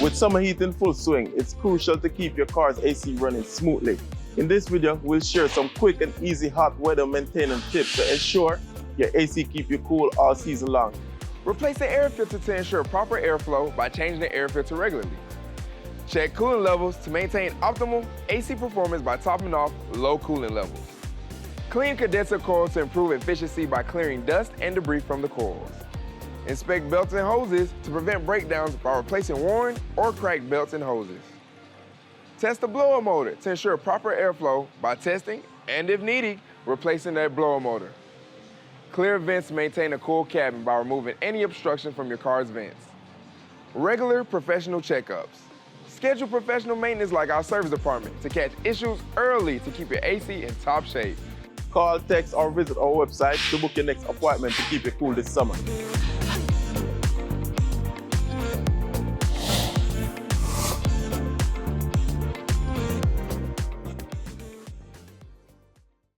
With summer heat in full swing, it's crucial to keep your car's AC running smoothly. In this video, we'll share some quick and easy hot weather maintenance tips to ensure your AC keep you cool all season long. Replace the air filter to ensure proper airflow by changing the air filter regularly. Check cooling levels to maintain optimal AC performance by topping off low cooling levels. Clean condenser coils to improve efficiency by clearing dust and debris from the coils. Inspect belts and hoses to prevent breakdowns by replacing worn or cracked belts and hoses. Test the blower motor to ensure proper airflow by testing and, if needed, replacing that blower motor. Clear vents to maintain a cool cabin by removing any obstruction from your car's vents. Regular professional checkups. Schedule professional maintenance like our service department to catch issues early to keep your AC in top shape. Call, text, or visit our website to book your next appointment to keep you cool this summer.